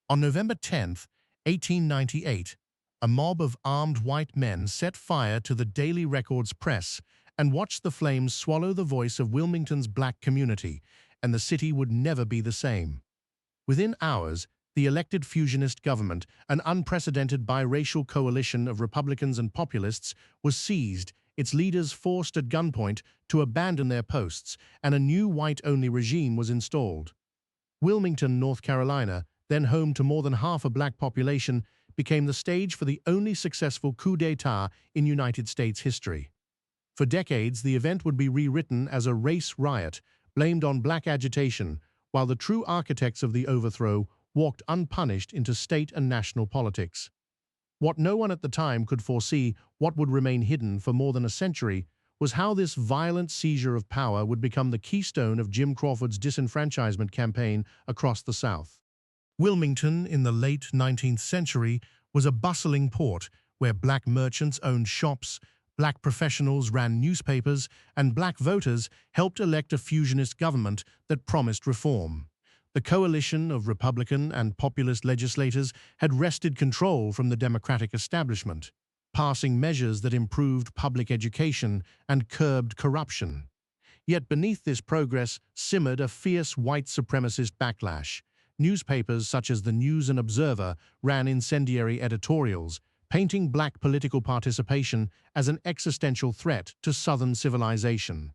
On November 10, 1898, a mob of armed white men set fire to the Daily Record's press and watched the flames swallow the voice of Wilmington's black community, and the city would never be the same. Within hours, the elected fusionist government, an unprecedented biracial coalition of Republicans and populists, was seized, its leaders forced at gunpoint to abandon their posts, and a new white-only regime was installed. Wilmington, North Carolina, then home to more than half a black population, became the stage for the only successful coup d'etat in United States history. For decades, the event would be rewritten as a race riot, blamed on black agitation, while the true architects of the overthrow walked unpunished into state and national politics. What no one at the time could foresee, what would remain hidden for more than a century, was how this violent seizure of power would become the keystone of Jim Crawford's disenfranchisement campaign across the South. Wilmington, in the late 19th century, was a bustling port where black merchants owned shops, black professionals ran newspapers, and black voters helped elect a fusionist government that promised reform. The coalition of Republican and populist legislators had wrested control from the Democratic establishment, passing measures that improved public education and curbed corruption. Yet beneath this progress simmered a fierce white supremacist backlash. Newspapers such as the News and Observer ran incendiary editorials, painting black political participation as an existential threat to Southern civilization.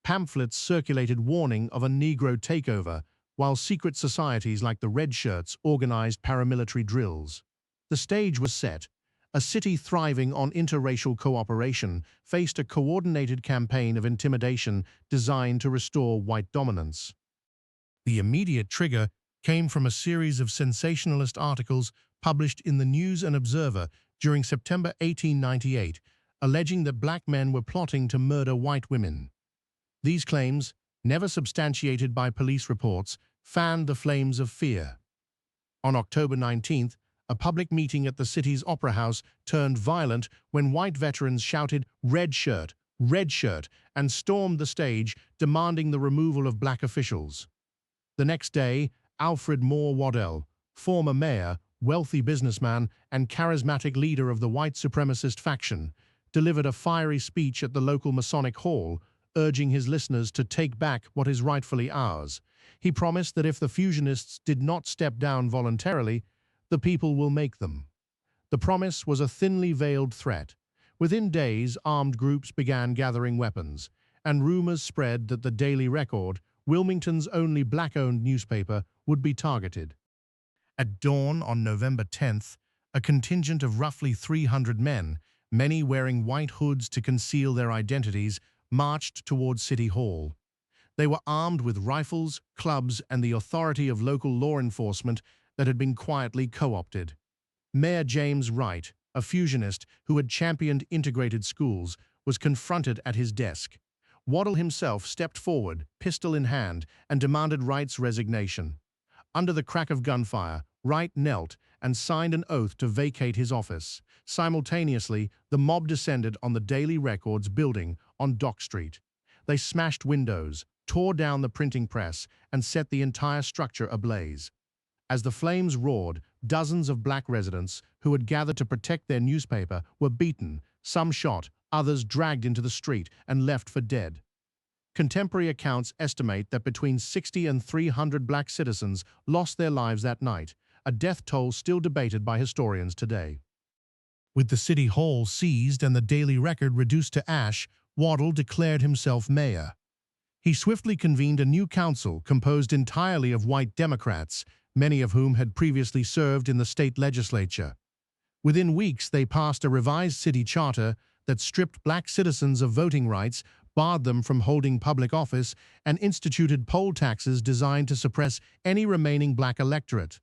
Pamphlets circulated warning of a Negro takeover, while secret societies like the Red Shirts organized paramilitary drills. The stage was set. A city thriving on interracial cooperation faced a coordinated campaign of intimidation designed to restore white dominance. The immediate trigger came from a series of sensationalist articles published in the News and Observer during September 1898, alleging that black men were plotting to murder white women. These claims, never substantiated by police reports, fanned the flames of fear. On October 19th, a public meeting at the city's opera house turned violent when white veterans shouted red shirt," and stormed the stage, demanding the removal of black officials. The next day, Alfred Waddell, former mayor, wealthy businessman, and charismatic leader of the white supremacist faction, delivered a fiery speech at the local Masonic Hall, urging his listeners to take back what is rightfully ours. He promised that if the fusionists did not step down voluntarily, the people will make them. The promise was a thinly veiled threat. Within days, armed groups began gathering weapons, and rumors spread that the Daily Record, Wilmington's only black-owned newspaper, would be targeted. At dawn on November 10th, a contingent of roughly 300 men, many wearing white hoods to conceal their identities, marched toward City Hall. They were armed with rifles, clubs, and the authority of local law enforcement that had been quietly co-opted. Mayor James Wright, a fusionist who had championed integrated schools, was confronted at his desk. Waddell himself stepped forward, pistol in hand, and demanded Wright's resignation. Under the crack of gunfire, Wright knelt and signed an oath to vacate his office. Simultaneously, the mob descended on the Daily Record's building on Dock Street. They smashed windows, tore down the printing press, and set the entire structure ablaze. As the flames roared, dozens of black residents who had gathered to protect their newspaper were beaten, some shot, others dragged into the street and left for dead. Contemporary accounts estimate that between 60 and 300 black citizens lost their lives that night, a death toll still debated by historians today. With the City Hall seized and the Daily Record reduced to ash, Waddell declared himself mayor. He swiftly convened a new council composed entirely of white Democrats, many of whom had previously served in the state legislature. Within weeks, they passed a revised city charter that stripped black citizens of voting rights, barred them from holding public office, and instituted poll taxes designed to suppress any remaining black electorate.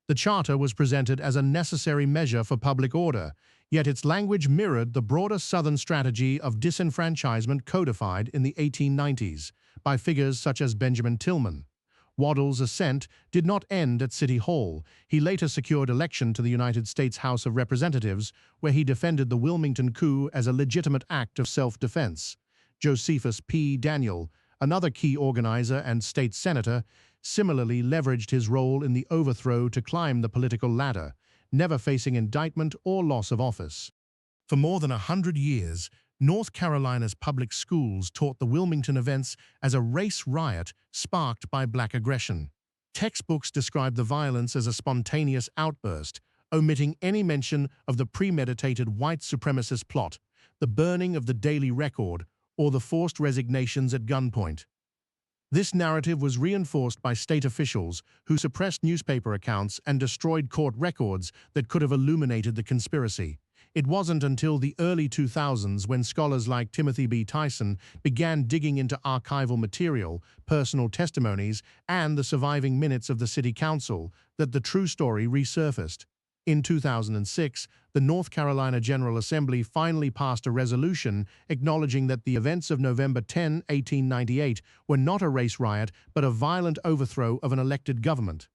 The charter was presented as a necessary measure for public order, yet its language mirrored the broader Southern strategy of disenfranchisement codified in the 1890s by figures such as Benjamin Tillman. Waddell's ascent did not end at City Hall. He later secured election to the United States House of Representatives, where he defended the Wilmington coup as a legitimate act of self-defense. Josephus P. Daniel, another key organizer and state senator, similarly leveraged his role in the overthrow to climb the political ladder, never facing indictment or loss of office. For more than 100 years, North Carolina's public schools taught the Wilmington events as a race riot sparked by black aggression. Textbooks describe the violence as a spontaneous outburst, omitting any mention of the premeditated white supremacist plot, the burning of the Daily Record, or the forced resignations at gunpoint. This narrative was reinforced by state officials who suppressed newspaper accounts and destroyed court records that could have illuminated the conspiracy. It wasn't until the early 2000s when scholars like Timothy B. Tyson began digging into archival material, personal testimonies, and the surviving minutes of the city council that the true story resurfaced. In 2006, the North Carolina General Assembly finally passed a resolution acknowledging that the events of November 10, 1898 were not a race riot but a violent overthrow of an elected government.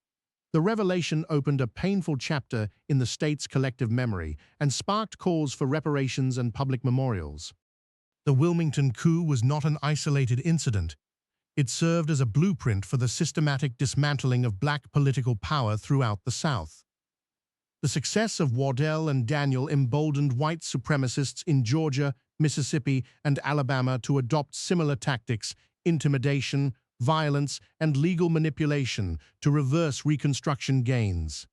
The revelation opened a painful chapter in the state's collective memory and sparked calls for reparations and public memorials. The Wilmington coup was not an isolated incident. It served as a blueprint for the systematic dismantling of black political power throughout the South. The success of Waddell and Daniel emboldened white supremacists in Georgia, Mississippi, and Alabama to adopt similar tactics, intimidation, violence, and legal manipulation to reverse Reconstruction gains.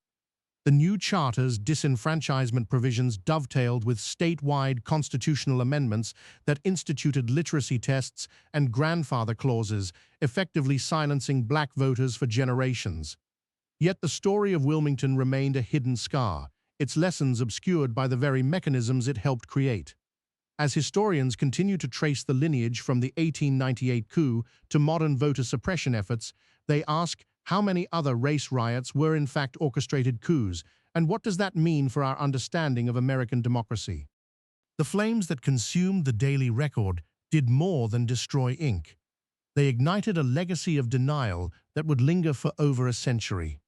The new charter's disenfranchisement provisions dovetailed with statewide constitutional amendments that instituted literacy tests and grandfather clauses, effectively silencing black voters for generations. Yet the story of Wilmington remained a hidden scar, its lessons obscured by the very mechanisms it helped create. As historians continue to trace the lineage from the 1898 coup to modern voter suppression efforts, they ask how many other race riots were in fact orchestrated coups, and what does that mean for our understanding of American democracy? The flames that consumed the Daily Record did more than destroy ink. They ignited a legacy of denial that would linger for over a century.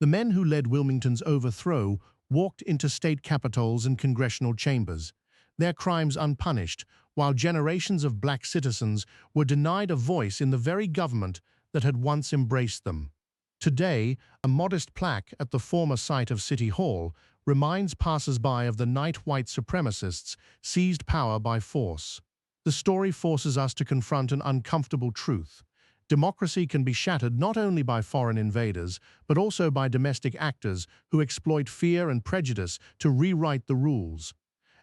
The men who led Wilmington's overthrow walked into state capitols and congressional chambers, their crimes unpunished, while generations of black citizens were denied a voice in the very government that had once embraced them. Today, a modest plaque at the former site of City Hall reminds passers-by of the night white supremacists seized power by force. The story forces us to confront an uncomfortable truth. Democracy can be shattered not only by foreign invaders, but also by domestic actors who exploit fear and prejudice to rewrite the rules.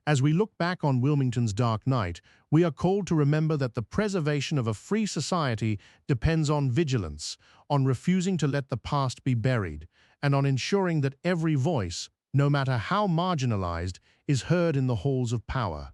As we look back on Wilmington's dark night, we are called to remember that the preservation of a free society depends on vigilance, on refusing to let the past be buried, and on ensuring that every voice, no matter how marginalized, is heard in the halls of power.